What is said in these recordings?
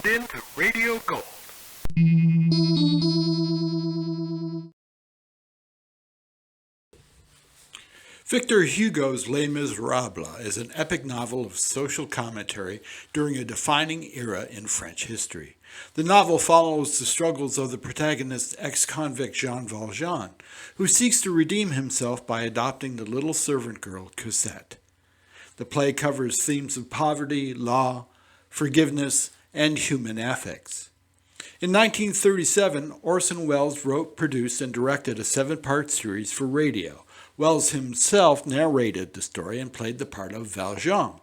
tuned in to Radio Gold. Victor Hugo's Les Misérables is an epic novel of social commentary during a defining era in French history. The novel follows the struggles of the protagonist, ex-convict Jean Valjean, who seeks to redeem himself by adopting the little servant girl Cosette. The play covers themes of poverty, law, forgiveness, and human ethics. In 1937, Orson Welles wrote, produced, and directed a 7-part series for radio. Welles himself narrated the story and played the part of Valjean.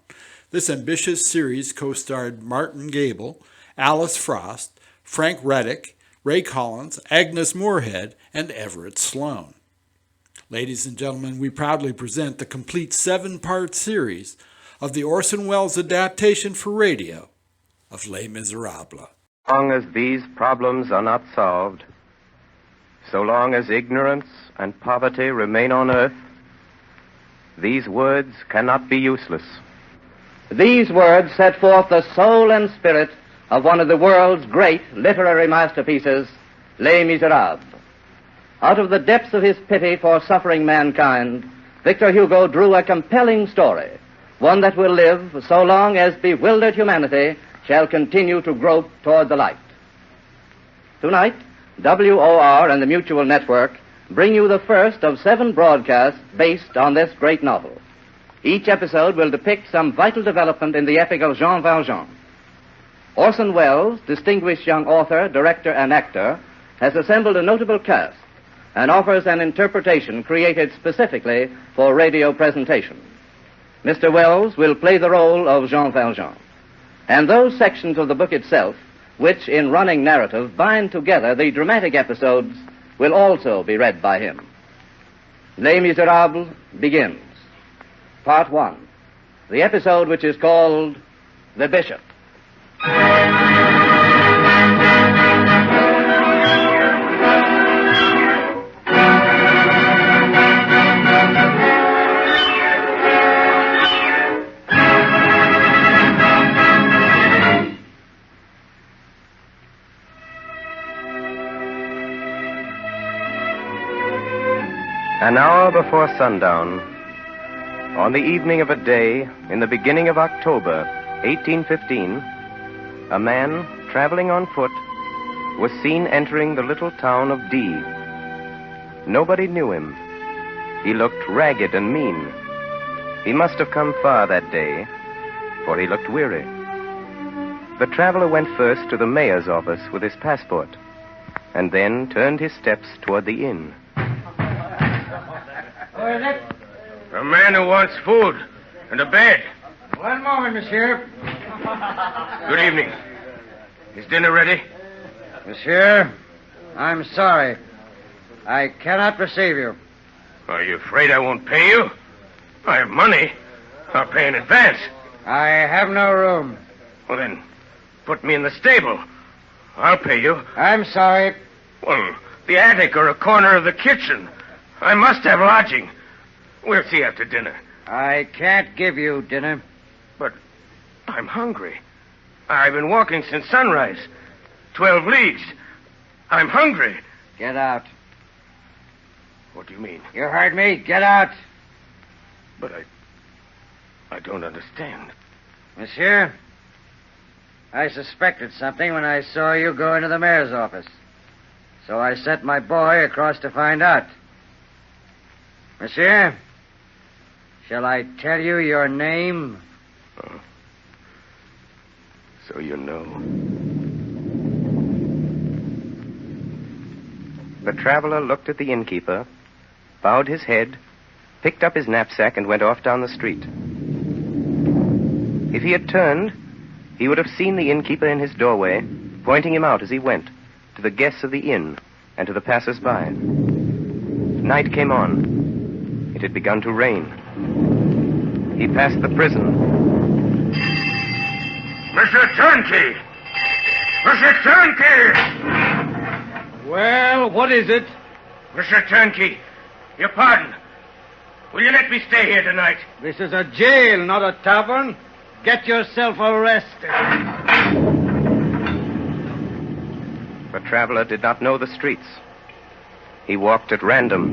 This ambitious series co-starred Martin Gabel, Alice Frost, Frank Readick, Ray Collins, Agnes Moorehead, and Everett Sloane. Ladies and gentlemen, we proudly present the complete 7-part series of the Orson Welles adaptation for radio of Les Misérables. As long as these problems are not solved, so long as ignorance and poverty remain on earth, these words cannot be useless. These words set forth the soul and spirit of one of the world's great literary masterpieces, Les Misérables. Out of the depths of his pity for suffering mankind, Victor Hugo drew a compelling story, one that will live so long as bewildered humanity shall continue to grope toward the light. Tonight, WOR and the Mutual Network bring you the first of 7 broadcasts based on this great novel. Each episode will depict some vital development in the epic of Jean Valjean. Orson Welles, distinguished young author, director, and actor, has assembled a notable cast and offers an interpretation created specifically for radio presentation. Mr. Welles will play the role of Jean Valjean, and those sections of the book itself which, in running narrative, bind together the dramatic episodes, will also be read by him. Les Misérables begins. Part 1. The episode which is called The Bishop. An hour before sundown, on the evening of a day in the beginning of October, 1815, a man traveling on foot was seen entering the little town of D. Nobody knew him. He looked ragged and mean. He must have come far that day, for he looked weary. The traveler went first to the mayor's office with his passport, and then turned his steps toward the inn. Who is it? A man who wants food and a bed. One moment, monsieur. Good evening. Is dinner ready? Monsieur, I'm sorry. I cannot receive you. Are you afraid I won't pay you? I have money. I'll pay in advance. I have no room. Well, then, put me in the stable. I'll pay you. I'm sorry. Well, the attic or a corner of the kitchen. I must have lodging. We'll see after dinner. I can't give you dinner. But I'm hungry. I've been walking since sunrise. 12 leagues. I'm hungry. Get out. What do you mean? You heard me. Get out. But I don't understand. Monsieur, I suspected something when I saw you go into the mayor's office. So I sent my boy across to find out. Monsieur, shall I tell you your name? Oh. So you know. The traveler looked at the innkeeper, bowed his head, picked up his knapsack, and went off down the street. If he had turned, he would have seen the innkeeper in his doorway, pointing him out as he went, to the guests of the inn and to the passers-by. Night came on. It had begun to rain. He passed the prison. Mr. Turnkey! Mr. Turnkey! Well, what is it? Mr. Turnkey, your pardon. Will you let me stay here tonight? This is a jail, not a tavern. Get yourself arrested. The traveler did not know the streets. He walked at random.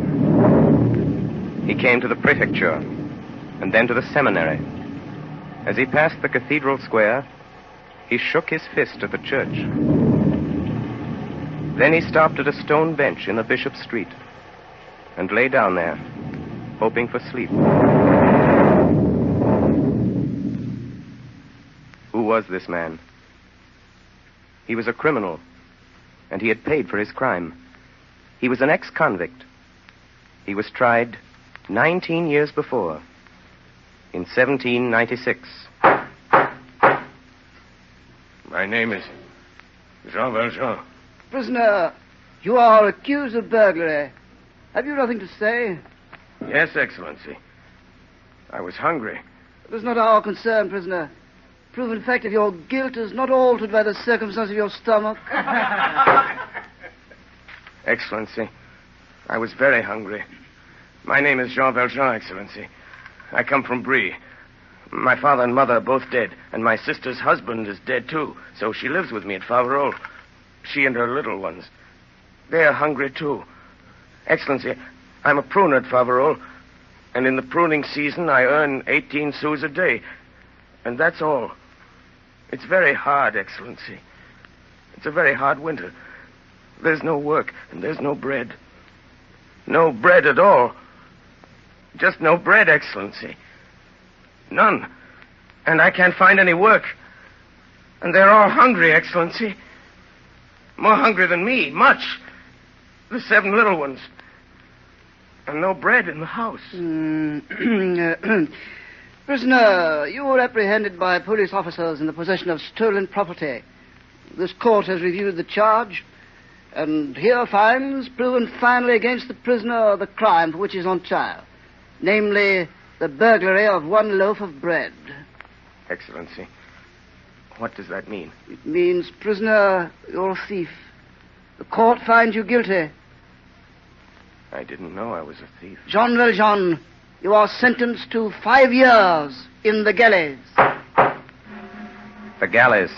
He came to the prefecture, and then to the seminary. As he passed the cathedral square, he shook his fist at the church. Then he stopped at a stone bench in the Bishop's Street and lay down there, hoping for sleep. Who was this man? He was a criminal, and he had paid for his crime. He was an ex-convict. He was tried 19 years before, in 1796. My name is Jean Valjean. Prisoner, you are accused of burglary. Have you nothing to say? Yes, Excellency. I was hungry. It is not our concern, prisoner. Proven fact of your guilt is not altered by the circumstance of your stomach. Excellency, I was very hungry. My name is Jean Valjean, Excellency. I come from Brie. My father and mother are both dead, and my sister's husband is dead, too, so she lives with me at Faverolles. She and her little ones. They are hungry, too. Excellency, I'm a pruner at Faverolles, and in the pruning season I earn 18 sous a day, and that's all. It's very hard, Excellency. It's a very hard winter. There's no work, and there's no bread. No bread at all. Just no bread, Excellency. None. And I can't find any work. And they're all hungry, Excellency. More hungry than me, much. The 7 little ones. And no bread in the house. Prisoner, you were apprehended by police officers in the possession of stolen property. This court has reviewed the charge, and here finds proven finally against the prisoner the crime for which he is on trial, namely the burglary of 1 loaf of bread. Excellency, what does that mean? It means, prisoner, you're a thief. The court finds you guilty. I didn't know I was a thief. Jean Valjean, you are sentenced to 5 years in the galleys. The galleys.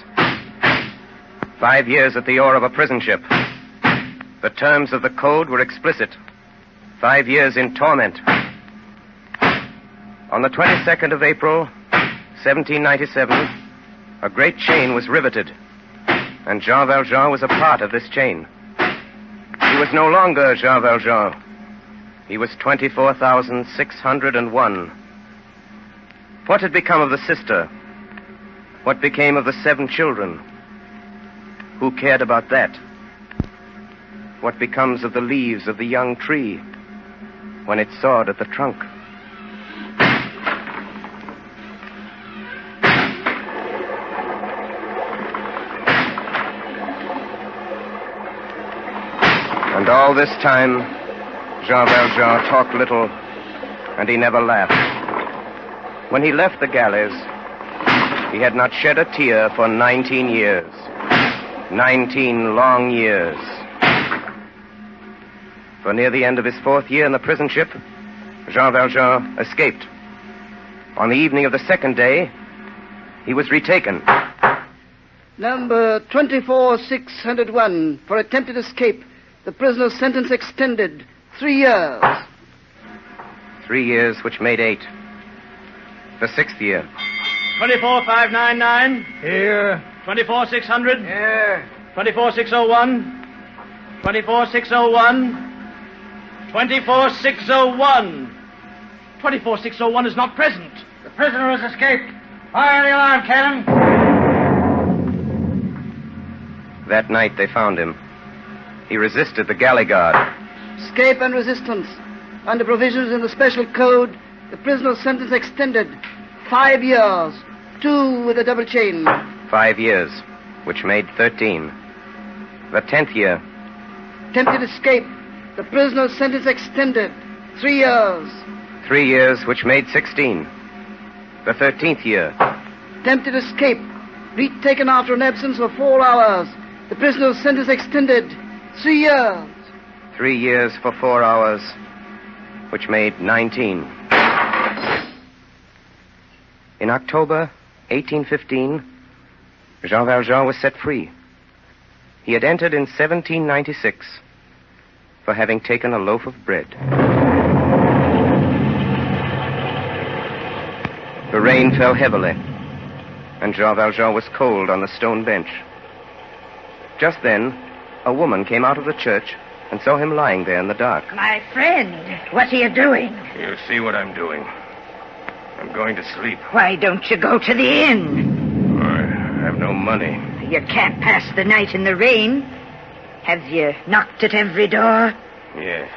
5 years at the oar of a prison ship. The terms of the code were explicit. 5 years in torment. On the 22nd of April, 1797, a great chain was riveted, and Jean Valjean was a part of this chain. He was no longer Jean Valjean. He was 24,601. What had become of the sister? What became of the 7 children? Who cared about that? What becomes of the leaves of the young tree when it's sawed at the trunk? And all this time, Jean Valjean talked little, and he never laughed. When he left the galleys, he had not shed a tear for 19 years. 19 long years. For near the end of his 4th year in the prison ship, Jean Valjean escaped. On the evening of the 2nd day, he was retaken. Number 24601, for attempted escape. The prisoner's sentence extended 3 years. 3 years, which made 8. The 6th year. 24599. Here. 24600. Here. 24601. 24601. 24601. 24601 is not present. The prisoner has escaped. Fire the alarm cannon. That night they found him. He resisted the galley guard. Escape and resistance. Under provisions in the special code, the prisoner's sentence extended 5 years. 2 with a double chain. 5 years, which made 13. The 10th year. Attempted escape. The prisoner's sentence extended 3 years. 3 years, which made 16. The 13th year. Attempted escape. Retaken after an absence of 4 hours. The prisoner's sentence extended 3 years. 3 years for 4 hours, which made 19. In October 1815, Jean Valjean was set free. He had entered in 1796 for having taken a loaf of bread. The rain fell heavily, and Jean Valjean was cold on the stone bench. Just then, a woman came out of the church and saw him lying there in the dark. My friend, what are you doing? You see what I'm doing. I'm going to sleep. Why don't you go to the inn? I have no money. You can't pass the night in the rain. Have you knocked at every door? Yes.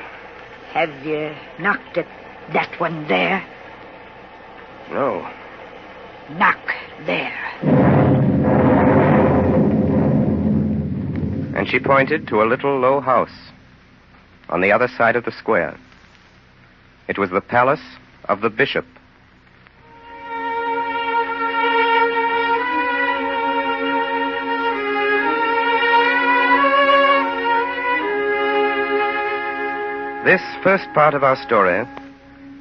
Have you knocked at that one there? No. Knock there. And she pointed to a little low house on the other side of the square. It was the palace of the bishop. This first part of our story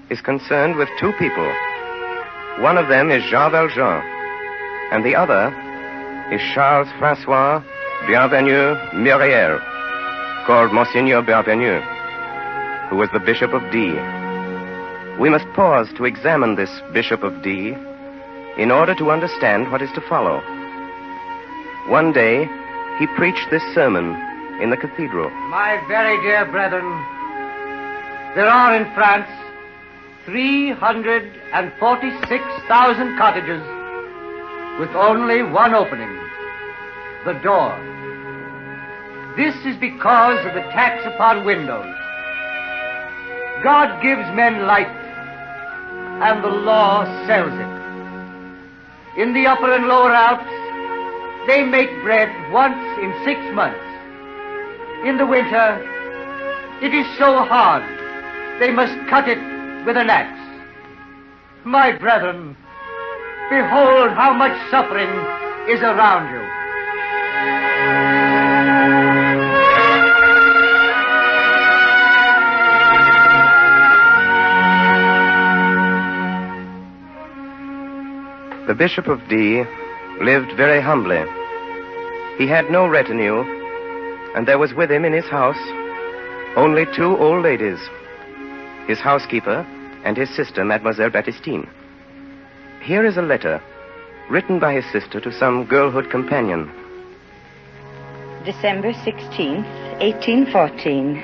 is concerned with two people. One of them is Jean Valjean, and the other is Charles François Bienvenu Myriel, called Monseigneur Bienvenu, who was the Bishop of D. We must pause to examine this Bishop of D in order to understand what is to follow. One day, he preached this sermon in the cathedral. My very dear brethren, there are in France 346,000 cottages with only one opening, the door. This is because of the tax upon windows. God gives men light, and the law sells it. In the Upper and Lower Alps, they make bread once in 6 months. In the winter, it is so hard, they must cut it with an axe. My brethren, behold how much suffering is around you. The Bishop of D lived very humbly. He had no retinue, and there was with him in his house only 2 old ladies, his housekeeper and his sister, Mademoiselle Baptistine. Here is a letter written by his sister to some girlhood companion. December 16th, 1814.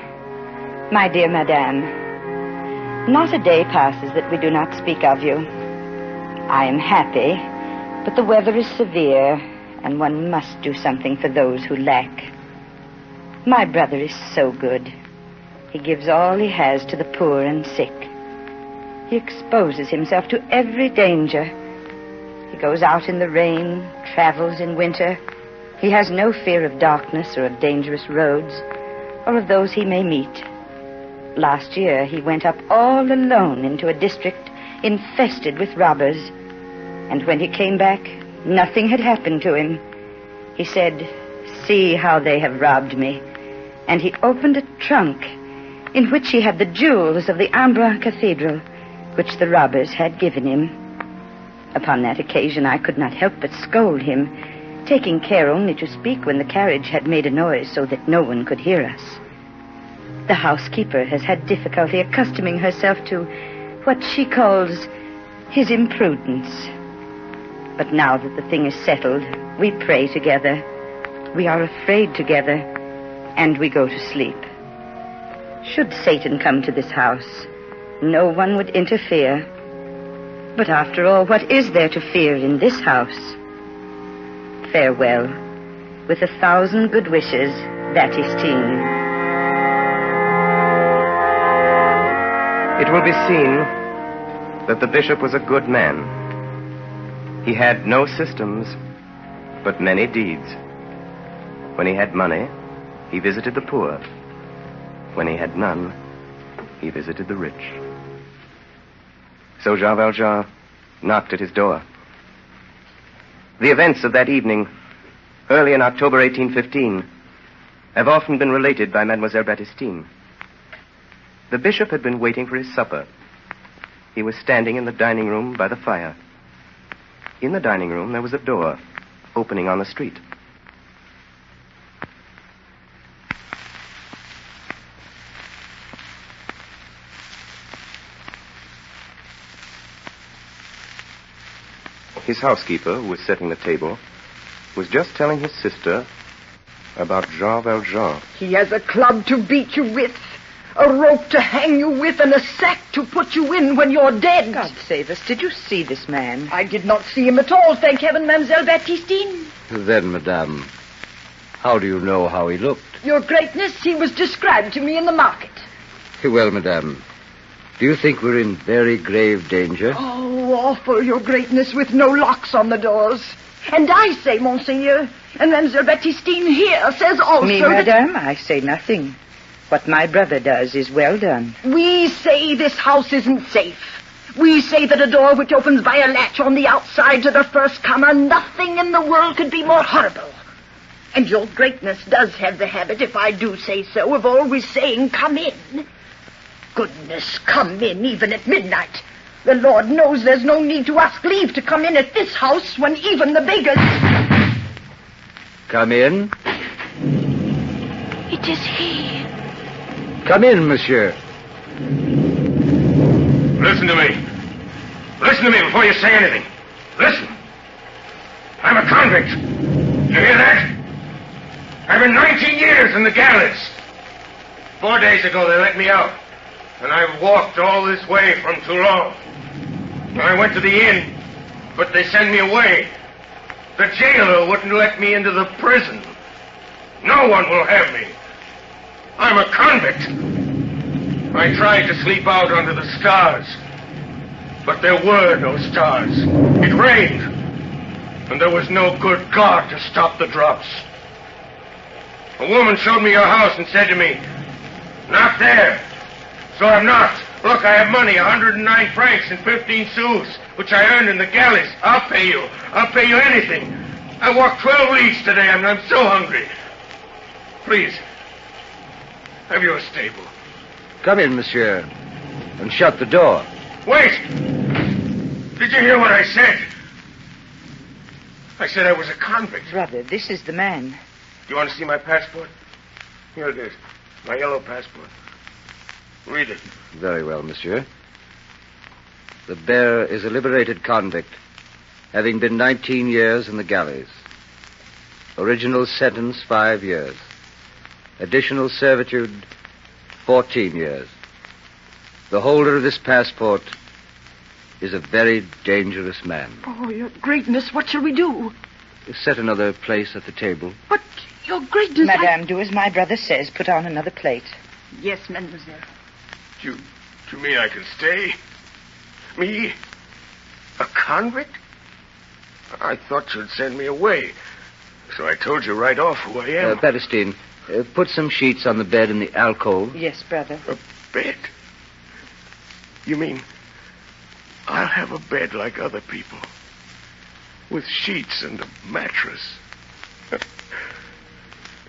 My dear Madame, not a day passes that we do not speak of you. I am happy, but the weather is severe, and one must do something for those who lack. My brother is so good. He gives all he has to the poor and sick. He exposes himself to every danger. He goes out in the rain, travels in winter. He has no fear of darkness or of dangerous roads, or of those he may meet. Last year, he went up all alone into a district infested with robbers. And when he came back, nothing had happened to him. He said, "See how they have robbed me." And he opened a trunk in which he had the jewels of the Ambra Cathedral, which the robbers had given him. Upon that occasion, I could not help but scold him, taking care only to speak when the carriage had made a noise so that no one could hear us. The housekeeper has had difficulty accustoming herself to what she calls his imprudence. But now that the thing is settled, we pray together, we are afraid together, and we go to sleep. Should Satan come to this house, no one would interfere. But after all, what is there to fear in this house? Farewell. With 1,000 good wishes, Baptistine. It will be seen that the bishop was a good man. He had no systems, but many deeds. When he had money, he visited the poor. When he had none, he visited the rich. So Jean Valjean knocked at his door. The events of that evening, early in October 1815, have often been related by Mademoiselle Baptistine. The bishop had been waiting for his supper. He was standing in the dining room by the fire. In the dining room, there was a door opening on the street. his housekeeper, who was setting the table, was just telling his sister about Jean Valjean. He has a club to beat you with, a rope to hang you with, and a sack to put you in when you're dead. God save us. Did you see this man? I did not see him at all, thank heaven, Mademoiselle Baptistine. Then, madame, how do you know how he looked? Your Greatness, he was described to me in the market. Well, madame, do you think we're in very grave danger? Oh, awful, Your Greatness, with no locks on the doors. And I say, Monseigneur, and Mademoiselle Baptistine here says also Me, madame, I say nothing. What my brother does is well done. We say this house isn't safe. We say that a door which opens by a latch on the outside to the first comer, nothing in the world could be more horrible. And Your Greatness does have the habit, if I do say so, of always saying, come in. Goodness, come in even at midnight. The Lord knows there's no need to ask leave to come in at this house when even the beggars... Come in. It is he. Come in, monsieur. Listen to me. Listen to me before you say anything. Listen. I'm a convict. You hear that? I've been 19 years in the galleys. 4 days ago they let me out. And I've walked all this way from Toulon. I went to the inn, but they sent me away. The jailer wouldn't let me into the prison. No one will have me. I'm a convict. I tried to sleep out under the stars, but there were no stars. It rained, and there was no good God to stop the drops. A woman showed me your house and said to me, "Not there." So I'm not. Look, I have money, 109 francs and 15 sous, which I earned in the galleys. I'll pay you. I'll pay you anything. I walked 12 leagues today, and I'm so hungry. Please, have you a stable? Come in, monsieur, and shut the door. Wait! Did you hear what I said? I said I was a convict. Brother, this is the man. Do you want to see my passport? Here it is. My yellow passport. Read it. Very well, monsieur. The bearer is a liberated convict, having been 19 years in the galleys. Original sentence, 5 years. Additional servitude, 14 years. The holder of this passport is a very dangerous man. Oh, Your Greatness, what shall we do? Set another place at the table. But, Your Greatness, Madame, do as my brother says. Put on another plate. Yes, mademoiselle. To me, I can stay. Me? A convict? I thought you'd send me away. So I told you right off who I am. Baptistine, put some sheets on the bed in the alcove. Yes, brother. A bed? You mean I'll have a bed like other people? With sheets and a mattress?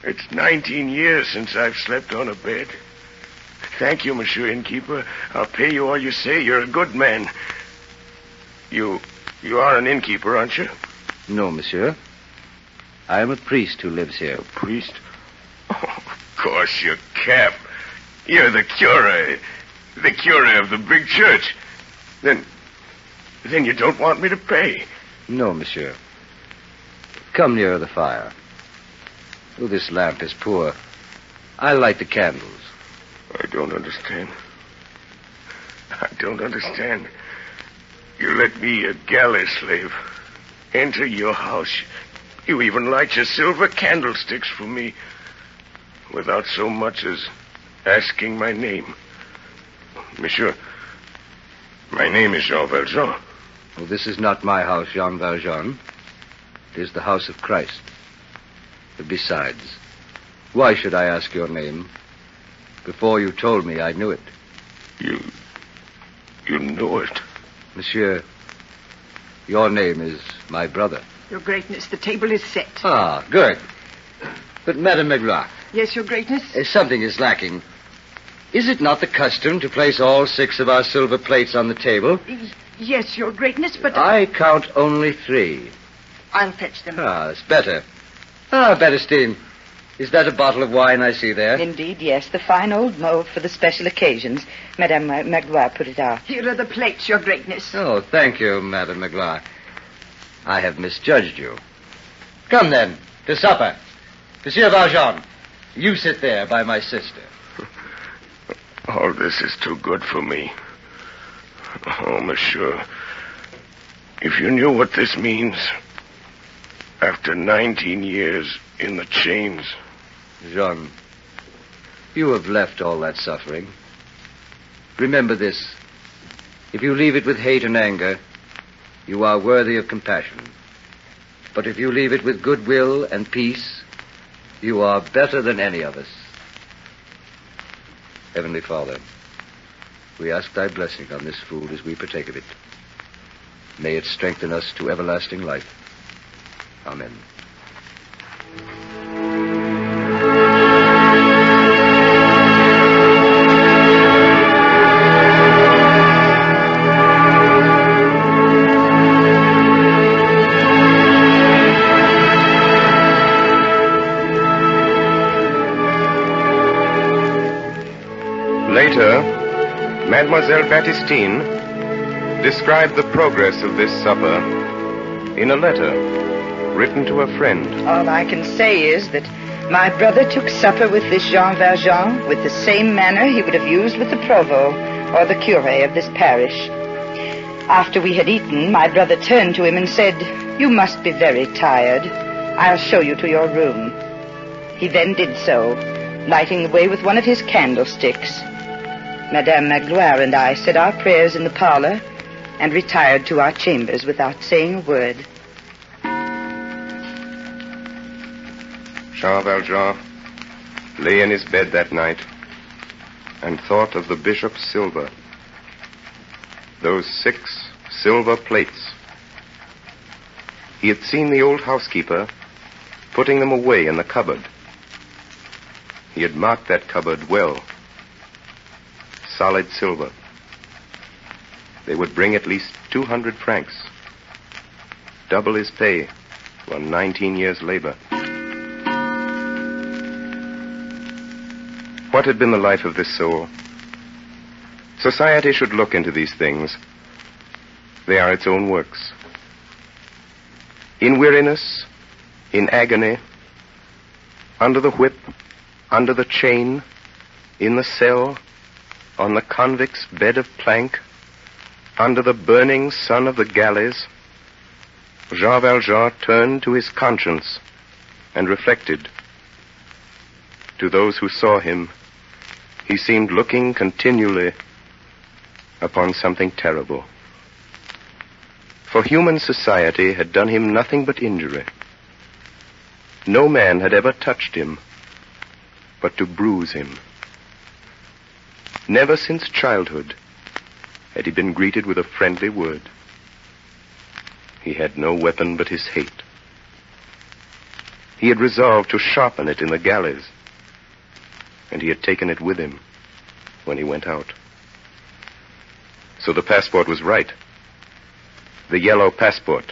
It's 19 years since I've slept on a bed. Thank you, Monsieur Innkeeper. I'll pay you all you say. You're a good man. You are an innkeeper, aren't you? No, monsieur. I am a priest who lives here. A priest? Oh, of course, your cap. You're the cure. The cure of the big church. Then you don't want me to pay? No, monsieur. Come nearer the fire. Oh, this lamp is poor. I'll light the candles. I don't understand. I don't understand. You let me, a galley slave, enter your house. You even light your silver candlesticks for me without so much as asking my name. Monsieur, my name is Jean Valjean. Well, this is not my house, Jean Valjean. It is the house of Christ. But besides, why should I ask your name? Before you told me, I knew it. You know it? Monsieur, your name is my brother. Your Greatness, the table is set. Ah, good. But, Madame Magloire. Yes, Your Greatness? Something is lacking. Is it not the custom to place all 6 of our silver plates on the table? Yes, Your Greatness, but... I count only 3. I'll fetch them. Ah, it's better. Ah, Baptistine, is that a bottle of wine I see there? Indeed, yes. The fine old mauve for the special occasions. Madame Magloire put it out. Here are the plates, Your Greatness. Oh, thank you, Madame Magloire. I have misjudged you. Come then, to supper. Monsieur Valjean, you sit there by my sister. All this is too good for me. Oh, monsieur, if you knew what this means, after 19 years in the chains. Jean, you have left all that suffering. Remember this. If you leave it with hate and anger, you are worthy of compassion. But if you leave it with goodwill and peace, you are better than any of us. Heavenly Father, we ask thy blessing on this food as we partake of it. May it strengthen us to everlasting life. Amen. Later, Mademoiselle Baptistine described the progress of this supper in a letter written to a friend. All I can say is that my brother took supper with this Jean Valjean with the same manner he would have used with the provost or the curé of this parish. After we had eaten, my brother turned to him and said, "You must be very tired. I'll show you to your room." He then did so, lighting the way with one of his candlesticks. Madame Magloire and I said our prayers in the parlor and retired to our chambers without saying a word. Jean Valjean lay in his bed that night and thought of the bishop's silver. Those 6 silver plates. He had seen the old housekeeper putting them away in the cupboard. He had marked that cupboard well. Solid silver. They would bring at least 200 francs. Double his pay for 19 years' labor. What had been the life of this soul? Society should look into these things. They are its own works. In weariness, in agony, under the whip, under the chain, in the cell, on the convict's bed of plank, under the burning sun of the galleys, Jean Valjean turned to his conscience and reflected. To those who saw him, he seemed looking continually upon something terrible. For human society had done him nothing but injury. No man had ever touched him but to bruise him. Never since childhood had he been greeted with a friendly word. He had no weapon but his hate. He had resolved to sharpen it in the galleys, and he had taken it with him when he went out. So the passport was right. The yellow passport,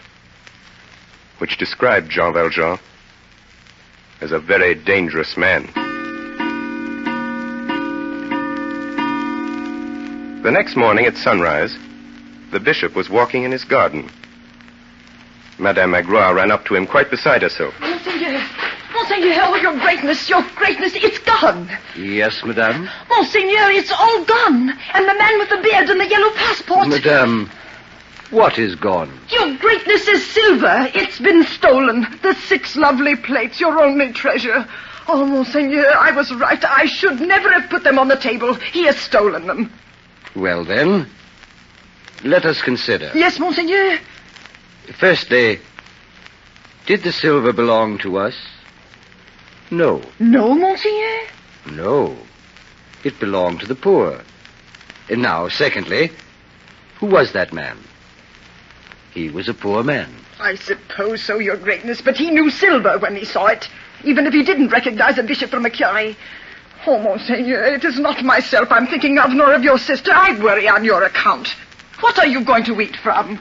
which described Jean Valjean as a very dangerous man. The next morning at sunrise, the bishop was walking in his garden. Madame Magloire ran up to him quite beside herself. Monseigneur, Monseigneur, oh, your greatness, it's gone. Yes, madame? Monseigneur, it's all gone. And the man with the beard and the yellow passport. Madame, what is gone? Your greatness's silver. It's been stolen. The 6 lovely plates, your only treasure. Oh, Monseigneur, I was right. I should never have put them on the table. He has stolen them. Well, then, let us consider. Yes, Monseigneur. Firstly, did the silver belong to us? No. No, Monseigneur? No. It belonged to the poor. And now, secondly, who was that man? He was a poor man. I suppose so, your greatness, but he knew silver when he saw it, even if he didn't recognize a bishop from a curé. Oh, Monseigneur, it is not myself I'm thinking of, nor of your sister. I worry on your account. What are you going to eat from?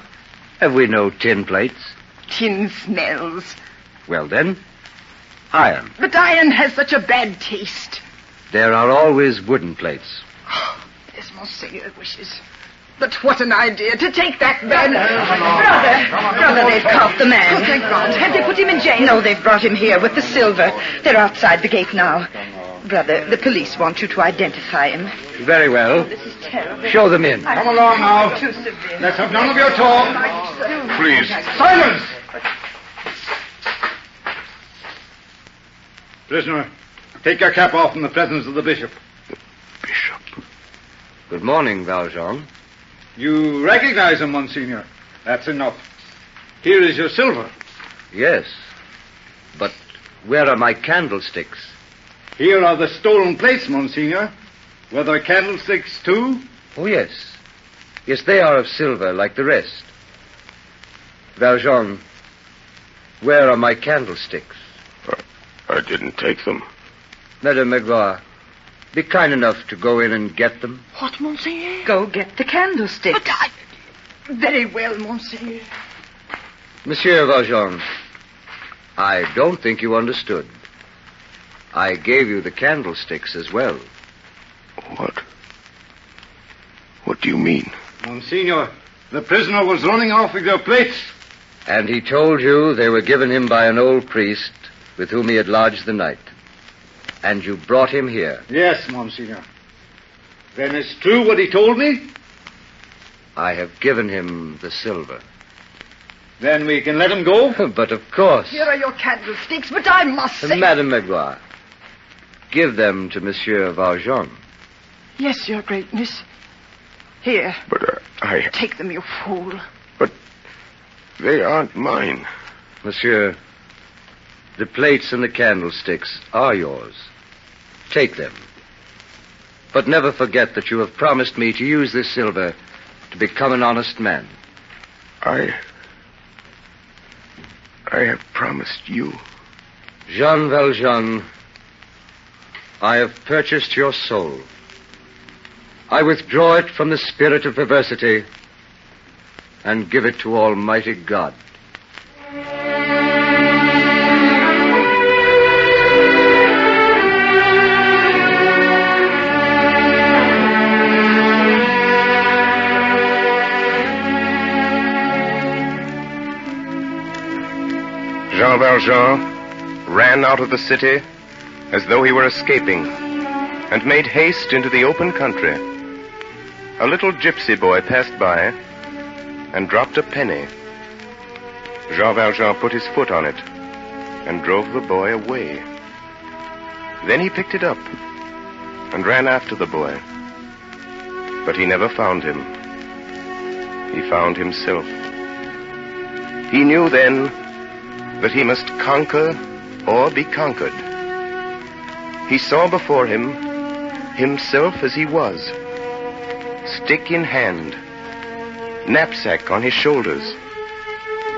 Have we no tin plates? Tin smells. Well, then, iron. But iron has such a bad taste. There are always wooden plates. Oh, as Monseigneur wishes. But what an idea to take that man. Brother, they've caught the man. Oh, thank God. Have they put him in jail? No, they've brought him here with the silver. They're outside the gate now. Brother, the police want you to identify him. Very well. This is terrible. Show them in. Come along now. Too severe. Let's have none of your talk. Please. Silence! Prisoner, take your cap off in the presence of the bishop. Bishop. Good morning, Valjean. You recognize him, Monsignor. That's enough. Here is your silver. Yes. But where are my candlesticks? Here are the stolen plates, Monsignor. Were there candlesticks, too? Oh, yes. Yes, they are of silver, like the rest. Valjean, where are my candlesticks? I didn't take them. Madame Magloire, be kind enough to go in and get them. What, Monseigneur? Go get the candlesticks. But very well, Monseigneur. Monsieur Valjean, I don't think you understood. I gave you the candlesticks as well. What? What do you mean? Monsignor, the prisoner was running off with your plates. And he told you they were given him by an old priest with whom he had lodged the night. And you brought him here. Yes, Monsignor. Then it's true what he told me? I have given him the silver. Then we can let him go? But of course. Here are your candlesticks, but I must say... Madame Magloire, give them to Monsieur Valjean. Yes, Your Greatness. Here. But I... Take them, you fool. But they aren't mine. Monsieur, the plates and the candlesticks are yours. Take them. But never forget that you have promised me to use this silver to become an honest man. I have promised you. Jean Valjean, I have purchased your soul. I withdraw it from the spirit of perversity and give it to Almighty God. Jean Valjean ran out of the city as though he were escaping and made haste into the open country. A little gypsy boy passed by and dropped a penny. Jean Valjean put his foot on it and drove the boy away. Then he picked it up and ran after the boy. But he never found him. He found himself. He knew then that he must conquer or be conquered. He saw before him himself as he was, stick in hand, knapsack on his shoulders,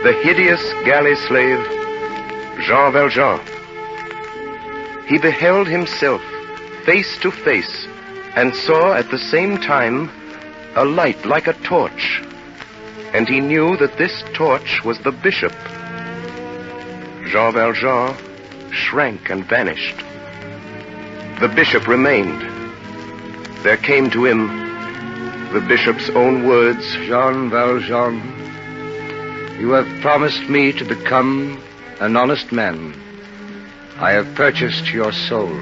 the hideous galley slave, Jean Valjean. He beheld himself face to face and saw at the same time a light like a torch, and he knew that this torch was the bishop. Jean Valjean shrank and vanished. The bishop remained. There came to him the bishop's own words. Jean Valjean, you have promised me to become an honest man. I have purchased your soul.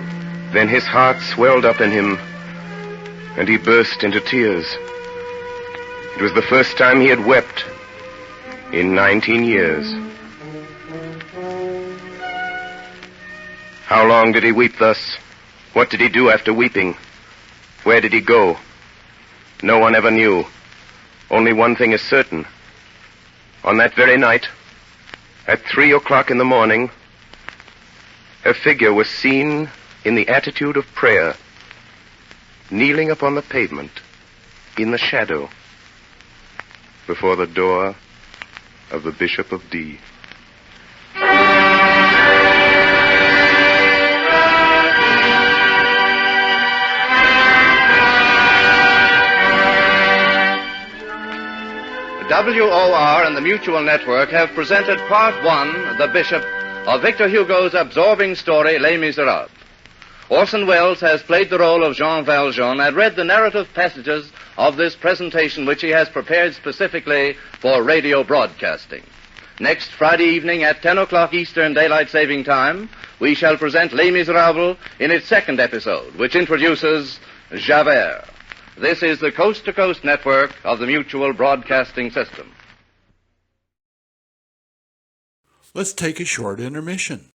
Then his heart swelled up in him, and he burst into tears. It was the first time he had wept in 19 years. How long did he weep thus? What did he do after weeping? Where did he go? No one ever knew. Only one thing is certain. On that very night, at 3 o'clock in the morning, a figure was seen in the attitude of prayer, kneeling upon the pavement, in the shadow, before the door of the Bishop of D. WOR and the Mutual Network have presented Part 1, The Bishop, of Victor Hugo's absorbing story, Les Misérables. Orson Welles has played the role of Jean Valjean and read the narrative passages of this presentation which he has prepared specifically for radio broadcasting. Next Friday evening at 10 o'clock Eastern Daylight Saving Time, we shall present Les Misérables in its second episode, which introduces Javare. This is the coast-to-coast network of the Mutual Broadcasting System. Let's take a short intermission.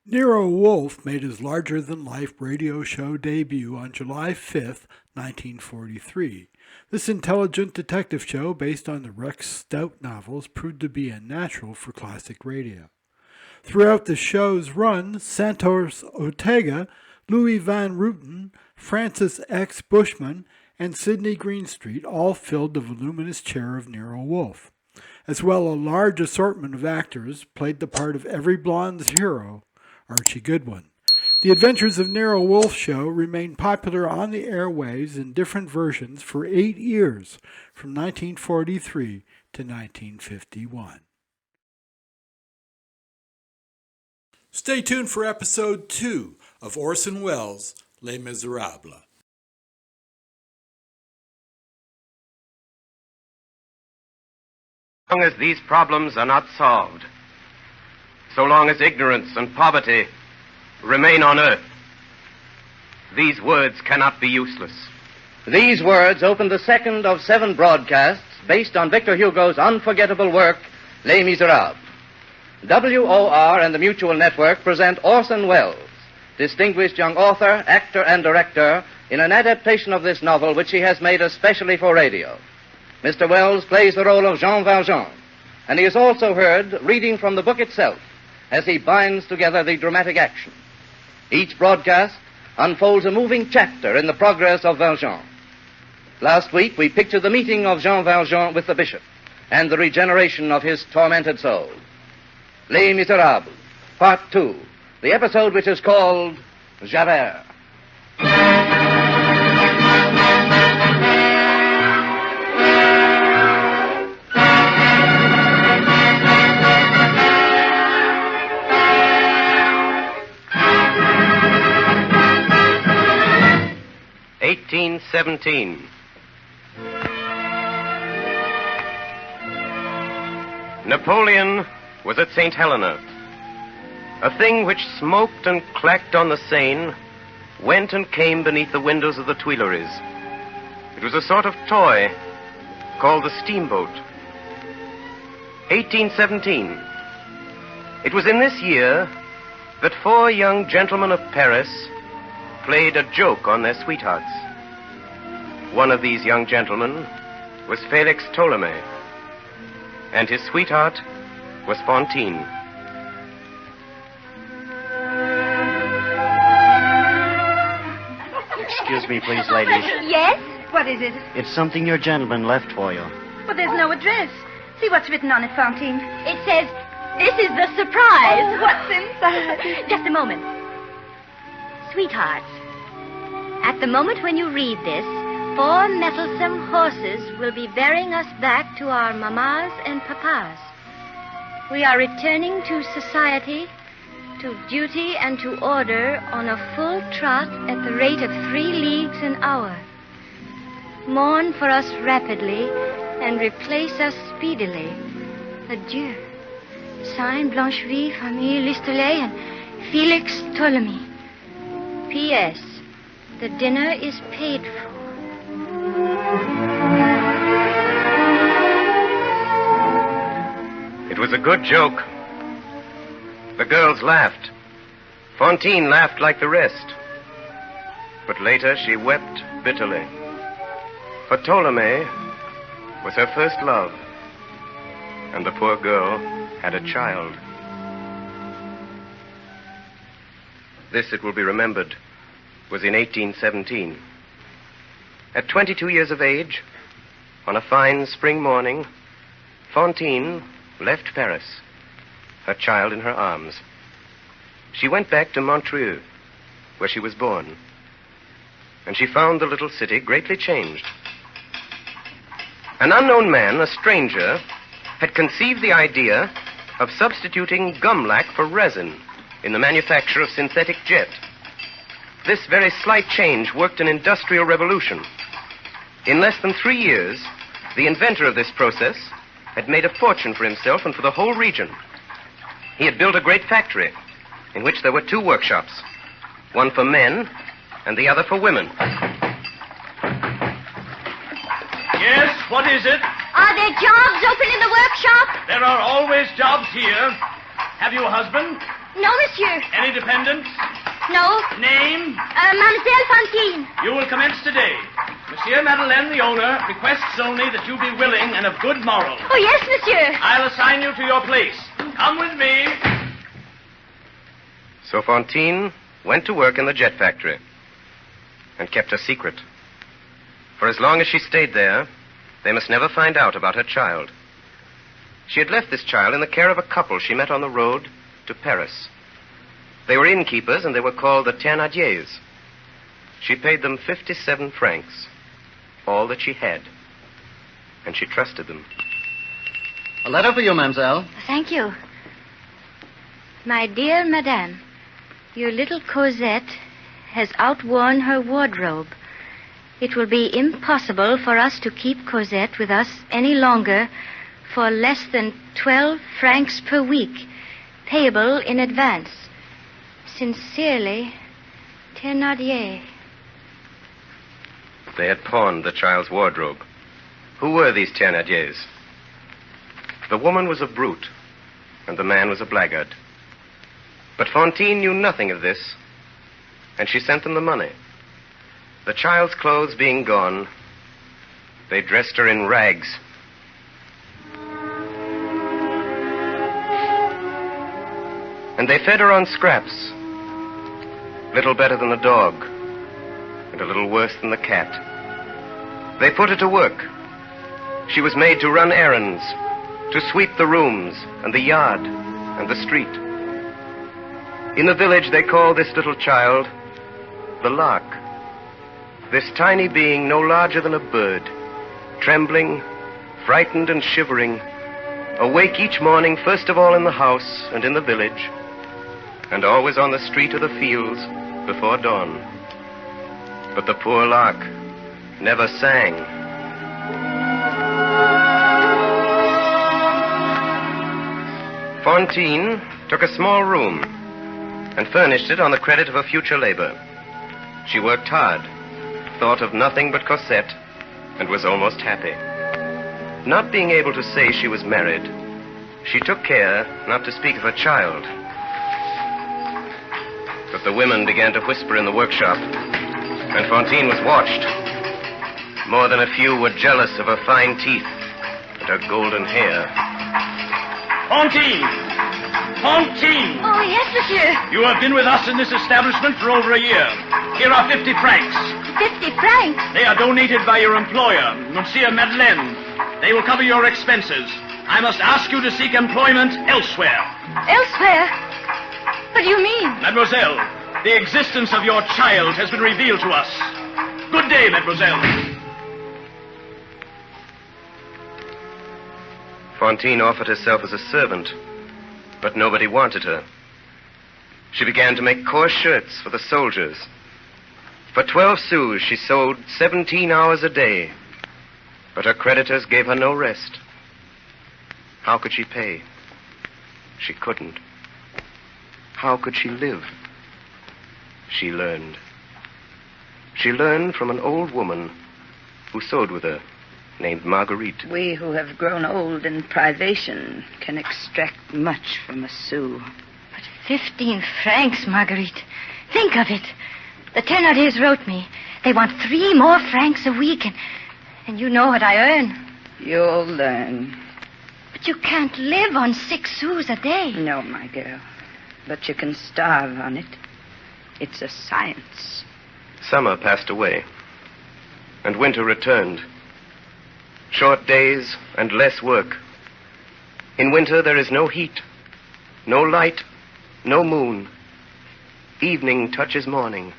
Nero Wolfe made his larger-than-life radio show debut on July 5, 1943. This intelligent detective show, based on the Rex Stout novels, proved to be a natural for classic radio. Throughout the show's run, Santos Ortega, Louis Van Rooten, Francis X. Bushman, and Sidney Greenstreet all filled the voluminous chair of Nero Wolfe. As well, a large assortment of actors played the part of every blonde's hero, Archie Goodwin. The Adventures of Nero Wolfe show remained popular on the airwaves in different versions for 8 years, from 1943 to 1951. Stay tuned for episode 2 of Orson Welles' Les Misérables. As long as these problems are not solved, so long as ignorance and poverty remain on earth, these words cannot be useless. These words open the second of 7 broadcasts based on Victor Hugo's unforgettable work, Les Misérables. WOR and the Mutual Network present Orson Welles, distinguished young author, actor, and director, in an adaptation of this novel which he has made especially for radio. Mr. Welles plays the role of Jean Valjean, and he is also heard reading from the book itself as he binds together the dramatic action. Each broadcast unfolds a moving chapter in the progress of Valjean. Last week, we pictured the meeting of Jean Valjean with the bishop and the regeneration of his tormented soul. Les Misérables, Part 2, the episode which is called Javare. (1817). Napoleon was at St. Helena. A thing which smoked and clacked on the Seine went and came beneath the windows of the Tuileries. It was a sort of toy called the steamboat. 1817. It was in this year that 4 young gentlemen of Paris played a joke on their sweethearts. One of these young gentlemen was Felix Ptolemy, and his sweetheart was Fantine. Excuse me, please, ladies. Yes? What is it? It's something your gentleman left for you. But there's no address. See what's written on it, Fantine. It says, "This is the surprise." Oh, what's inside? Just a moment. Sweethearts, at the moment when you read this, 4 mettlesome horses will be bearing us back to our mammas and papas. We are returning to society, to duty, and to order on a full trot at the rate of 3 leagues an hour. Mourn for us rapidly and replace us speedily. Adieu. Signed, Blancheville, Famille Listolet, and Felix Ptolemy. P.S. The dinner is paid for. It was a good joke. The girls laughed. Fantine laughed like the rest. But later she wept bitterly. For Ptolemy was her first love, and the poor girl had a child. This, it will be remembered, was in 1817. At 22 years of age, on a fine spring morning, Fantine left Paris, her child in her arms. She went back to Montreux, where she was born, and she found the little city greatly changed. An unknown man, a stranger, had conceived the idea of substituting gum lac for resin in the manufacture of synthetic jet. This very slight change worked an industrial revolution. In less than 3 years, the inventor of this process had made a fortune for himself and for the whole region. He had built a great factory in which there were 2 workshops, one for men and the other for women. Yes, what is it? Are there jobs open in the workshop? There are always jobs here. Have you a husband? No, monsieur. Any dependents? No. Name? Mademoiselle Fantine. You will commence today. Monsieur Madeleine, the owner, requests only that you be willing and of good morals. Oh, yes, monsieur. I'll assign you to your place. Come with me. So Fantine went to work in the jet factory and kept a secret. For as long as she stayed there, they must never find out about her child. She had left this child in the care of a couple she met on the road to Paris. They were innkeepers, and they were called the Thénardiers. She paid them 57 francs, all that she had, and she trusted them. A letter for you, mademoiselle. Thank you. My dear madame, your little Cosette has outworn her wardrobe. It will be impossible for us to keep Cosette with us any longer for less than 12 francs per week, payable in advance. Sincerely, Thénardier. They had pawned the child's wardrobe. Who were these Thénardiers? The woman was a brute, and the man was a blackguard. But Fantine knew nothing of this, and she sent them the money. The child's clothes being gone, they dressed her in rags. And they fed her on scraps, little better than a dog, and a little worse than the cat. They put her to work. She was made to run errands, to sweep the rooms and the yard and the street. In the village, they called this little child the Lark. This tiny being, no larger than a bird, trembling, frightened and shivering, awake each morning, first of all in the house and in the village, and always on the street or the fields before dawn. But the poor lark never sang. Fantine took a small room and furnished it on the credit of her future labor. She worked hard, thought of nothing but Cosette, and was almost happy. Not being able to say she was married, she took care not to speak of her child. But the women began to whisper in the workshop, and Fantine was watched. More than a few were jealous of her fine teeth and her golden hair. Fantine! Fantine! Oh, yes, monsieur. You have been with us in this establishment for over a year. Here are 50 francs. 50 francs? They are donated by your employer, Monsieur Madeleine. They will cover your expenses. I must ask you to seek employment elsewhere. Elsewhere? What do you mean? Mademoiselle, the existence of your child has been revealed to us. Good day, mademoiselle. Fantine offered herself as a servant, but nobody wanted her. She began to make coarse shirts for the soldiers. For 12 sous, she sewed 17 hours a day, but her creditors gave her no rest. How could she pay? She couldn't. How could she live? She learned. She learned from an old woman who sewed with her, named Marguerite. We who have grown old in privation can extract much from a sou. But 15 francs, Marguerite. Think of it. The Thénardiers wrote me. They want 3 more francs a week, and you know what I earn. You'll learn. But you can't live on 6 sous a day. No, my girl. But you can starve on it. It's a science. Summer passed away, and winter returned. Short days and less work. In winter, there is no heat, no light, no moon. Evening touches morning.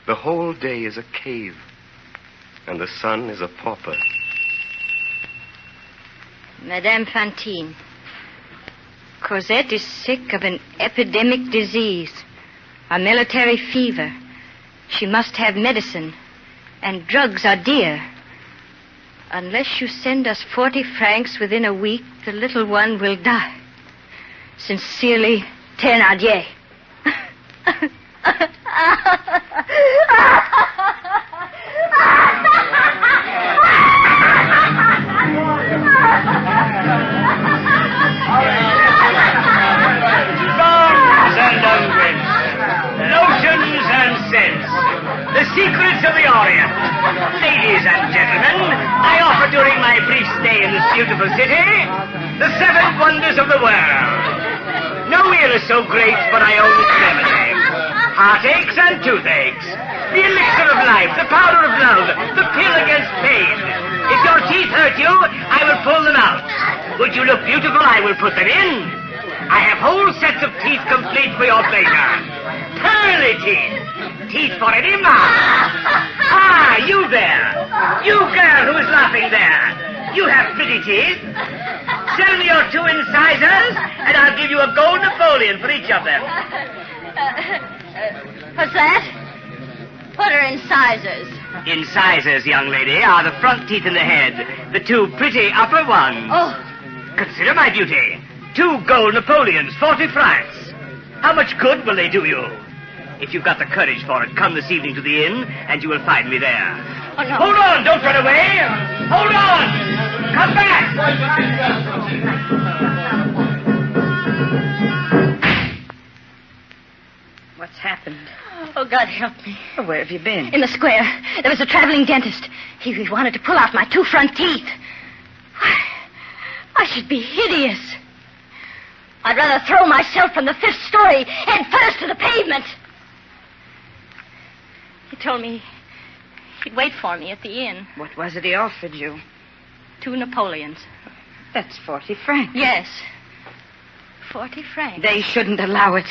The whole day is a cave, and the sun is a pauper. Madame Fantine, Cosette is sick of an epidemic disease, a military fever. She must have medicine, and drugs are dear. Unless you send us 40 francs within a week, the little one will die. Sincerely, Thénardier. Bones and unguents, notions and sense, the secrets of the Orient. Ladies and gentlemen, I offer during my brief stay in this beautiful city the 7 wonders of the world. No ill is so great but I own its remedy. Heartaches and toothaches, the elixir of life, the powder of love, the pill against pain. If your teeth hurt you, I will pull them out. Would you look beautiful, I will put them in. I have whole sets of teeth complete for your pleasure. Pearly teeth. Teeth for any man. Ah, you there. You girl who is laughing there. You have pretty teeth. Sell me your 2 incisors, and I'll give you a gold Napoleon for each of them. What's that? What are incisors? Incisors, young lady, are the front teeth in the head. The 2 pretty upper ones. Oh. Consider my beauty. 2 gold Napoleons, 40 francs. How much good will they do you? If you've got the courage for it, come this evening to the inn, and you will find me there. Oh, no. Hold on, don't run away. Hold on. Come back. What's happened? Oh, God help me. Well, where have you been? In the square. There was a traveling dentist. He wanted to pull out my 2 front teeth. I should be hideous. I'd rather throw myself from the 5th story head first to the pavement. He told me he'd wait for me at the inn. What was it he offered you? 2 Napoleons. That's 40 francs. Yes. 40 francs. They shouldn't allow it.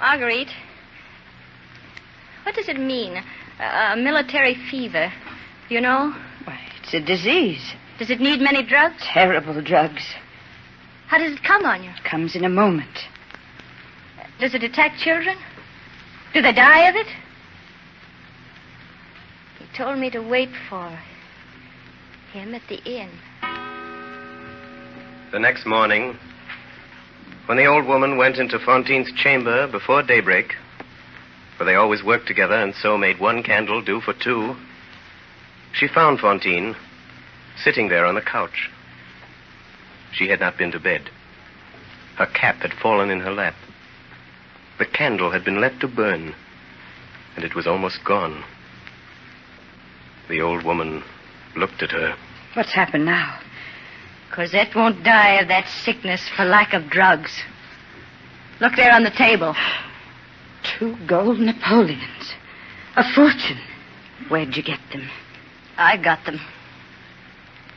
Marguerite, what does it mean? A military fever, you know? Why, it's a disease. Does it need many drugs? Terrible drugs. How does it come on you? It comes in a moment. Does it attack children? Do they die of it? He told me to wait for him at the inn. The next morning, when the old woman went into Fantine's chamber before daybreak, for they always worked together and so made 1 candle do for 2, she found Fantine sitting there on the couch. She had not been to bed. Her cap had fallen in her lap. The candle had been left to burn, and it was almost gone. The old woman looked at her. What's happened now? Cosette won't die of that sickness for lack of drugs. Look there on the table. 2 gold Napoleons. A fortune. Where'd you get them? I got them.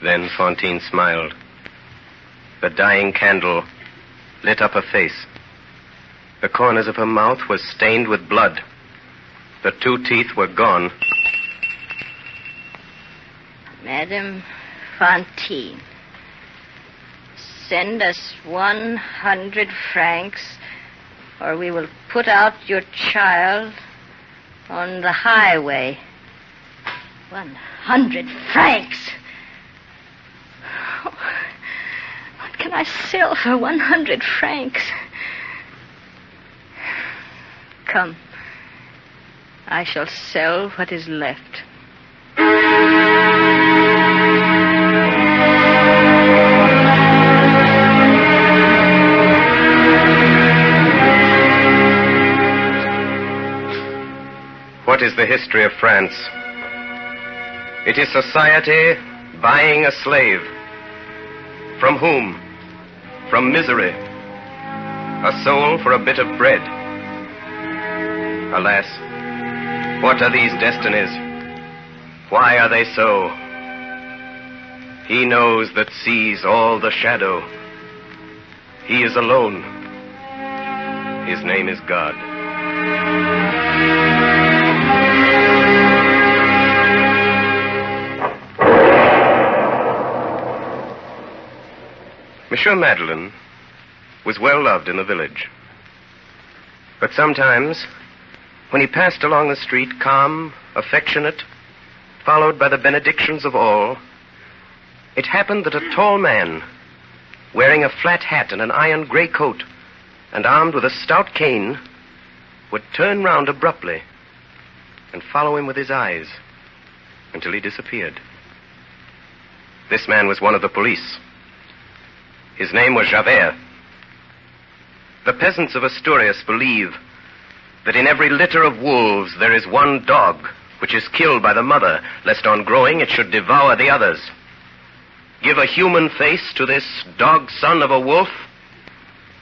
Then Fantine smiled. The dying candle lit up her face. The corners of her mouth were stained with blood. The 2 teeth were gone. Madame Fantine, send us 100 francs, or we will put out your child on the highway. 100 francs. Oh, what can I sell for 100 francs? Come. I shall sell what is left. What is the history of France? It is society buying a slave. From whom? From misery. A soul for a bit of bread. Alas, what are these destinies? Why are they so? He knows that sees all the shadow. He is alone. His name is God. Monsieur Madeleine was well loved in the village. But sometimes, when he passed along the street, calm, affectionate, followed by the benedictions of all, it happened that a tall man, wearing a flat hat and an iron gray coat, and armed with a stout cane, would turn round abruptly and follow him with his eyes until he disappeared. This man was one of the police. His name was Javare. The peasants of Asturias believe that in every litter of wolves there is one dog which is killed by the mother, lest on growing it should devour the others. Give a human face to this dog son of a wolf,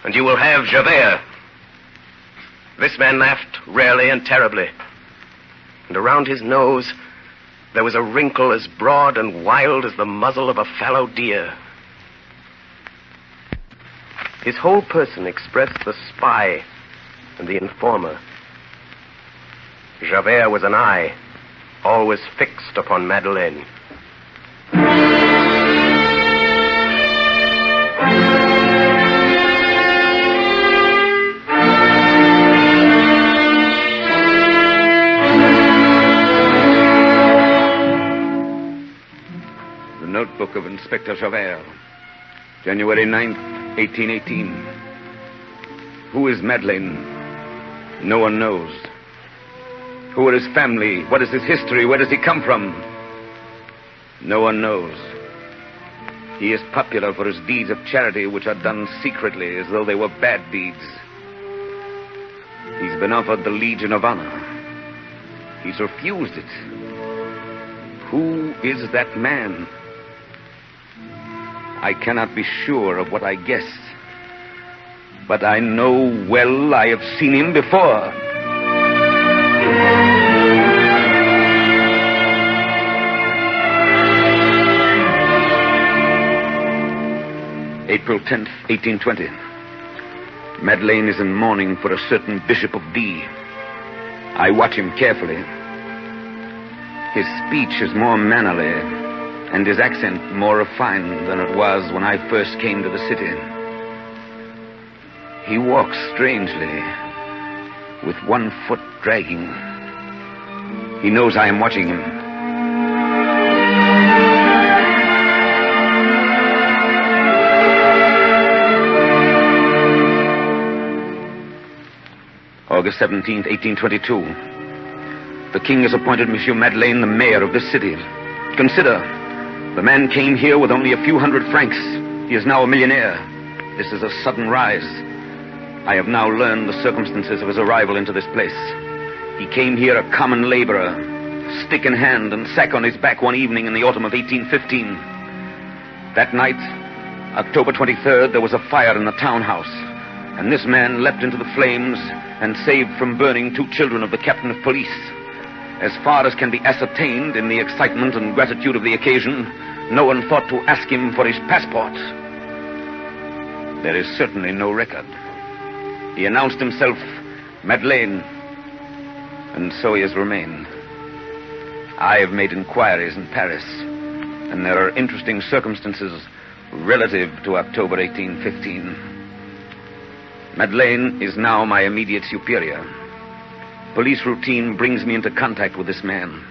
and you will have Javare. This man laughed rarely and terribly, and around his nose there was a wrinkle as broad and wild as the muzzle of a fallow deer. His whole person expressed the spy and the informer. Javare was an eye, always fixed upon Madeleine. The notebook of Inspector Javare, January 9th, 1818. Who is Madeleine? No one knows. Who are his family? What is his history? Where does he come from? No one knows. He is popular for his deeds of charity, which are done secretly as though they were bad deeds. He's been offered the Legion of Honor. He's refused it. Who is that man? I cannot be sure of what I guessed, but I know well I have seen him before. April 10th, 1820. Madeleine is in mourning for a certain Bishop of D. I watch him carefully. His speech is more mannerly, and his accent more refined than it was when I first came to the city. He walks strangely, with one foot dragging. He knows I am watching him. August 17th, 1822. The king has appointed Monsieur Madeleine the mayor of this city. Consider, the man came here with only a few hundred francs. He is now a millionaire. This is a sudden rise. I have now learned the circumstances of his arrival into this place. He came here a common laborer, stick in hand and sack on his back one evening in the autumn of 1815. That night, October 23rd, there was a fire in the townhouse, and this man leapt into the flames and saved from burning 2 children of the captain of police. As far as can be ascertained in the excitement and gratitude of the occasion, no one thought to ask him for his passport. There is certainly no record. He announced himself Madeleine, and so he has remained. I have made inquiries in Paris, and there are interesting circumstances relative to October 1815. Madeleine is now my immediate superior. Police routine brings me into contact with this man.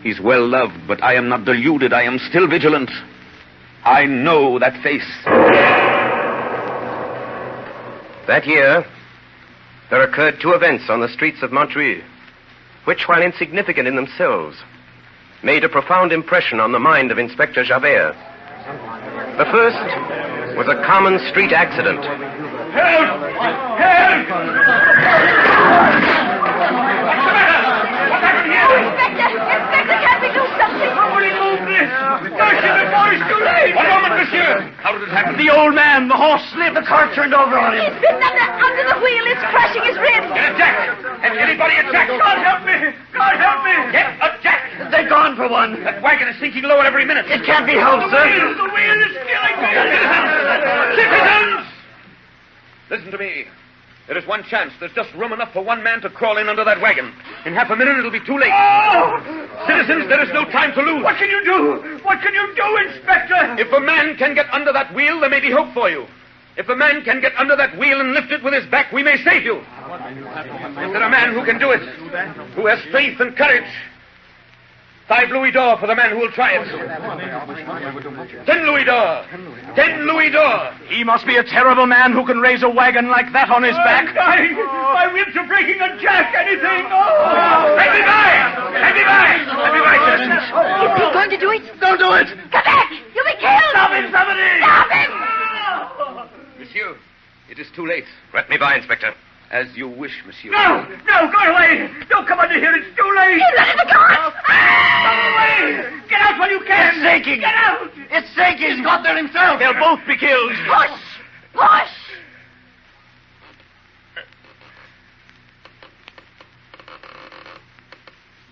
He's well loved, but I am not deluded. I am still vigilant. I know that face. That year, there occurred 2 events on the streets of Montreuil, which, while insignificant in themselves, made a profound impression on the mind of Inspector Javare. The first was a common street accident. Help! Help! Inspector, can't we do something? Somebody move this! Mercy, before it's too late! One moment, monsieur! How did it happen? The old man, the horse slipped, the car turned over on him. He's bitten under the wheel. It's crushing his ribs. Get a jack! Has anybody a jack? God help me! God help me! Get a jack! They're gone for one. That wagon is sinking lower every minute. It can't be helped, sir. The wheel is killing me. Citizens! Listen to me. There is one chance. There's just room enough for one man to crawl in under that wagon. In half a minute, it'll be too late. Oh! Citizens, there is no time to lose. What can you do? What can you do, Inspector? If a man can get under that wheel, there may be hope for you. If a man can get under that wheel and lift it with his back, we may save you. Is there a man who can do it? Who has faith and courage? 5 louis d'or for the man who will try it. 10 louis d'or. 10 louis d'or. He must be a terrible man who can raise a wagon like that on his back. My ribs are breaking a jack. Anything. Let me by! Let me by! Let me by, citizens. Is he going to do it? Don't do it! Cosette! You'll be killed! Stop him, somebody! Stop him! Monsieur, it is too late. Let me by, Inspector. As you wish, monsieur. No, go away. Don't come under here. It's too late. He's running the guards. Go away. Get out while you can. It's sinking. Get out. It's sinking. He's got there himself. They'll both be killed. Push! Push!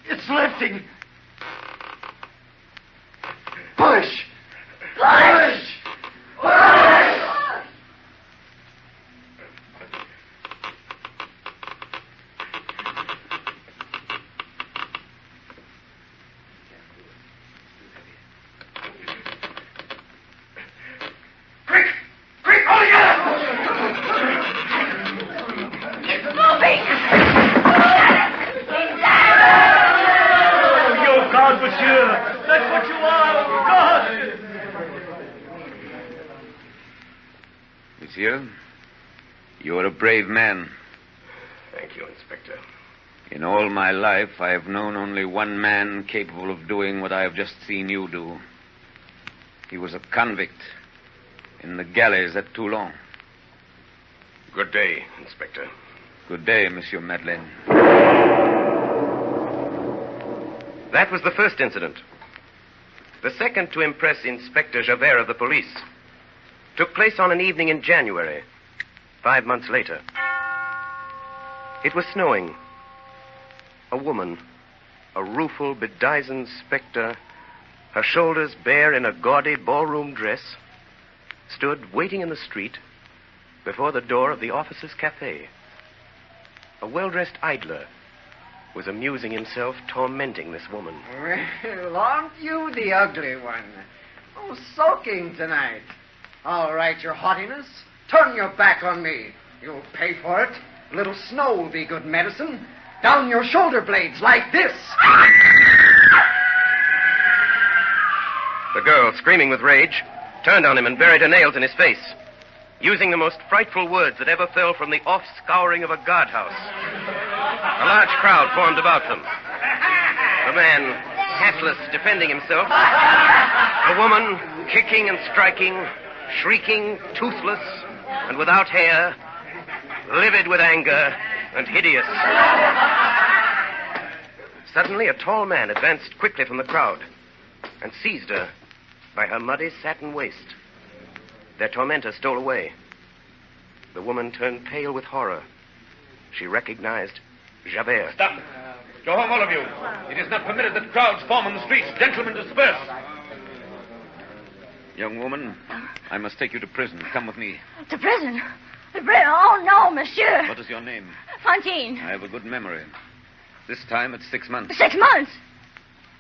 It's lifting. Push! Push! Push! Monsieur, you are a brave man. Thank you, Inspector. In all my life, I have known only one man capable of doing what I have just seen you do. He was a convict in the galleys at Toulon. Good day, Inspector. Good day, Monsieur Madeleine. That was the first incident. The second, to impress Inspector Javare of the police, took place on an evening in January, 5 months later. It was snowing. A woman, a rueful, bedizened spectre, her shoulders bare in a gaudy ballroom dress, stood waiting in the street before the door of the officers' cafe. A well-dressed idler was amusing himself, tormenting this woman. Well, aren't you the ugly one? Oh, sulking tonight. All right, your haughtiness. Turn your back on me. You'll pay for it. A little snow will be good medicine. Down your shoulder blades, like this. The girl, screaming with rage, turned on him and buried her nails in his face, using the most frightful words that ever fell from the off-scouring of a guardhouse. A large crowd formed about them. The man, hatless, defending himself. The woman, kicking and striking, shrieking, toothless, and without hair, livid with anger and hideous. Suddenly, a tall man advanced quickly from the crowd and seized her by her muddy satin waist. Their tormentor stole away. The woman turned pale with horror. She recognized Javare. Stop. Go home, all of you. It is not permitted that crowds form on the streets. Gentlemen, disperse. Young woman, I must take you to prison. Come with me. To prison? Oh, no, monsieur. What is your name? Fantine. I have a good memory. This time it's 6 months. 6 months?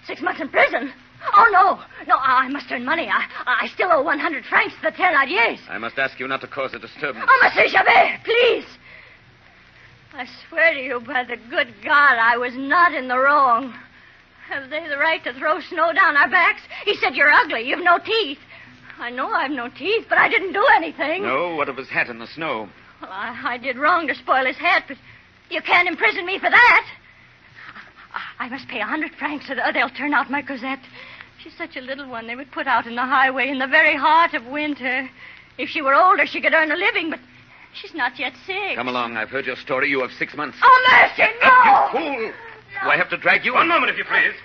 6 months in prison? Oh, no. No, I must earn money. I still owe 100 francs to the Thénardiers. I must ask you not to cause a disturbance. Oh, Monsieur Javert, please. I swear to you by the good God, I was not in the wrong. Have they the right to throw snow down our backs? He said you're ugly. You've no teeth. I know I've no teeth, but I didn't do anything. No, what of his hat in the snow? Well, I did wrong to spoil his hat, but you can't imprison me for that. I must pay 100 francs or they'll turn out my Cosette. She's such a little one they would put out in the highway in the very heart of winter. If she were older, she could earn a living, but she's not yet 6. Come along. I've heard your story. You have 6 months. Oh, mercy, no! You fool! Do I have to drag you? One moment, if you please.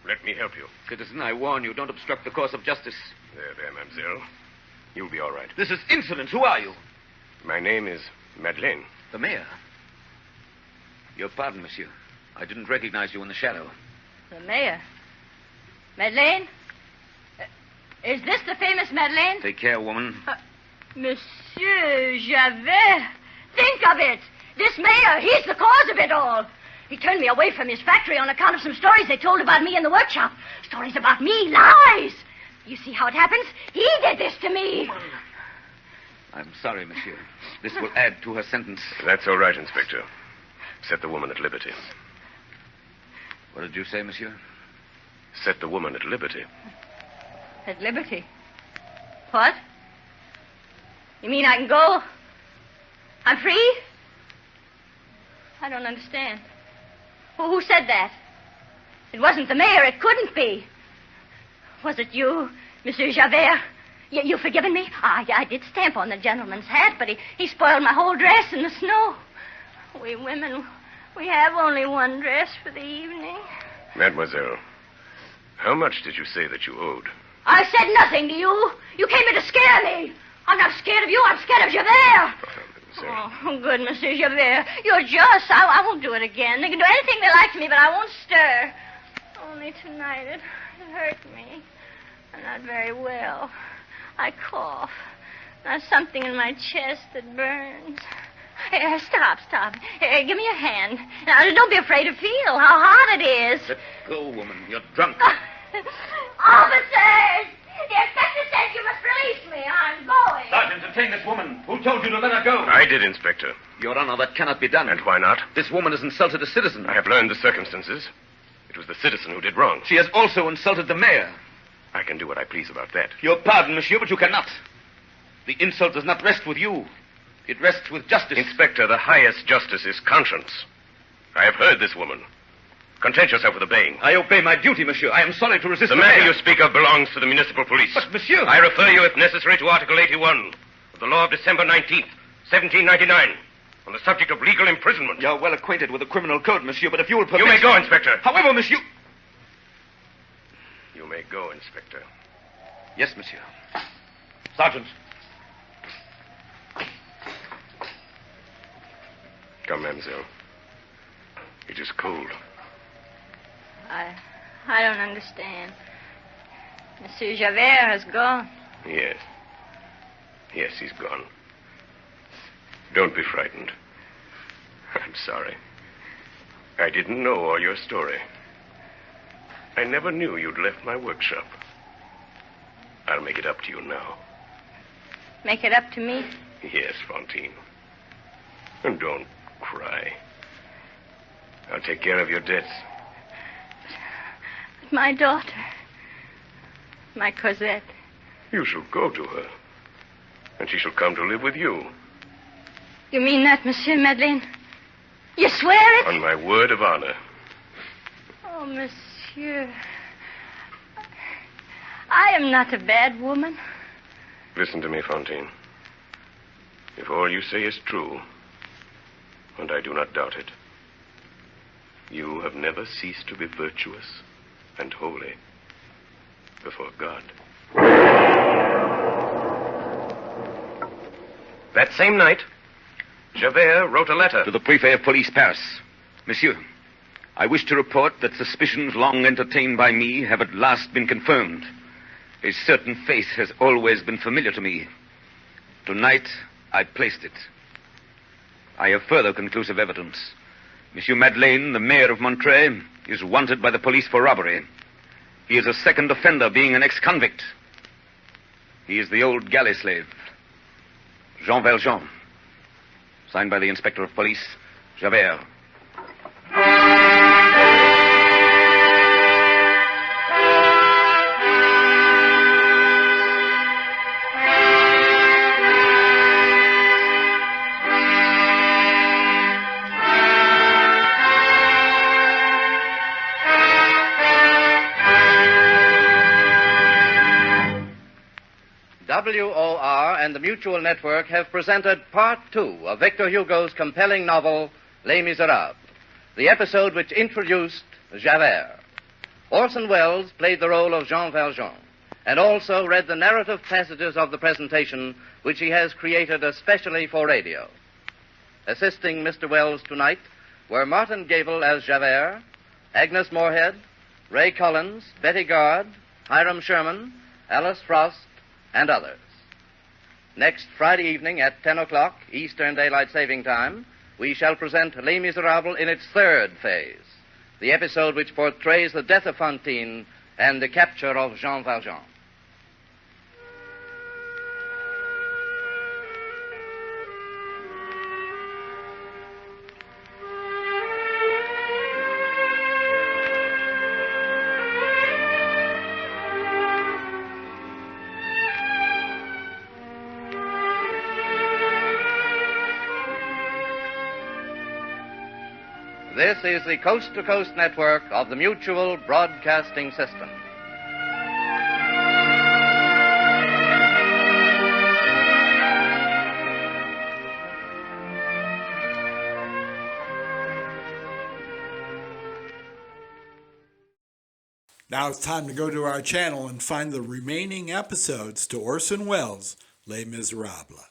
Let me help you. Citizen, I warn you, don't obstruct the course of justice. There, mademoiselle. You'll be all right. This is insolence. Who are you? My name is Madeleine. The mayor. Your pardon, monsieur. I didn't recognize you in the shadow. The mayor? Madeleine? Is this the famous Madeleine? Take care, woman. Monsieur Javert, think of it. This mayor, he's the cause of it all. He turned me away from his factory on account of some stories they told about me in the workshop. Stories about me, lies. You see how it happens? He did this to me. I'm sorry, monsieur. This will add to her sentence. That's all right, Inspector. Set the woman at liberty. What did you say, monsieur? Set the woman at liberty. At liberty? What? You mean I can go? I'm free? I don't understand. Who said that? It wasn't the mayor. It couldn't be. Was it you, Monsieur Javare? You forgiven me? I did stamp on the gentleman's hat, but he spoiled my whole dress in the snow. We women, we have only one dress for the evening. Mademoiselle, how much did you say that you owed? I said nothing to you. You came here to scare me. I'm not scared of you. I'm scared of Javare. Oh, good, Monsieur Javare. You're just. I won't do it again. They can do anything they like to me, but I won't stir. Only tonight it hurt me. I'm not very well. I cough. There's something in my chest that burns. Hey, stop. Hey, give me your hand. Now, don't be afraid to feel how hot it is. Let go, woman. You're drunk. Officers! The inspector says you must release me. I'm going. Sergeant, detain this woman. Who told you to let her go? I did, Inspector. Your Honor, that cannot be done. And why not? This woman has insulted a citizen. I have learned the circumstances. It was the citizen who did wrong. She has also insulted the mayor. I can do what I please about that. Your pardon, monsieur, but you cannot. The insult does not rest with you. It rests with justice. Inspector, the highest justice is conscience. I have heard this woman. Content yourself with obeying. I obey my duty, monsieur. I am sorry to resist the matter you speak of belongs to the municipal police. But, monsieur... I refer you, if necessary, to Article 81 of the law of December 19th, 1799, on the subject of legal imprisonment. You're well acquainted with the criminal code, monsieur, but if you will permit... You may go, Inspector. However, monsieur... You may go, Inspector. Yes, monsieur. Sergeant. Come, mademoiselle. It is cold. I don't understand. Monsieur Javare has gone. Yes. Yes, he's gone. Don't be frightened. I'm sorry. I didn't know all your story. I never knew you'd left my workshop. I'll make it up to you now. Make it up to me? Yes, Fantine. And don't cry. I'll take care of your debts. But my daughter, my Cosette. You shall go to her, and she shall come to live with you. You mean that, Monsieur Madeleine? You swear it? On my word of honor. Oh, Monsieur. I am not a bad woman. Listen to me, Fantine. If all you say is true, and I do not doubt it, you have never ceased to be virtuous and holy before God. That same night, Javare wrote a letter to the Prefet of Police, Paris. Monsieur, I wish to report that suspicions long entertained by me have at last been confirmed. A certain face has always been familiar to me. Tonight, I placed it. I have further conclusive evidence. Monsieur Madeleine, the mayor of Montreuil, is wanted by the police for robbery. He is a second offender, being an ex-convict. He is the old galley slave, Jean Valjean. Signed by the inspector of police, Javare. WOR and the Mutual Network have presented Part 2 of Victor Hugo's compelling novel, Les Misérables, the episode which introduced Javare. Orson Welles played the role of Jean Valjean and also read the narrative passages of the presentation which he has created especially for radio. Assisting Mr. Welles tonight were Martin Gabel as Javare, Agnes Moorehead, Ray Collins, Betty Gard, Hiram Sherman, Alice Frost, and others. Next Friday evening at 10 o'clock, Eastern Daylight Saving Time, we shall present Les Misérables in its third phase, the episode which portrays the death of Fantine and the capture of Jean Valjean. This is the Coast to Coast network of the Mutual Broadcasting System. Now it's time to go to our channel and find the remaining episodes to Orson Welles' Les Misérables.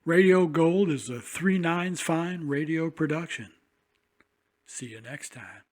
Radio Gold is a 3 Nines Fine radio production. See you next time.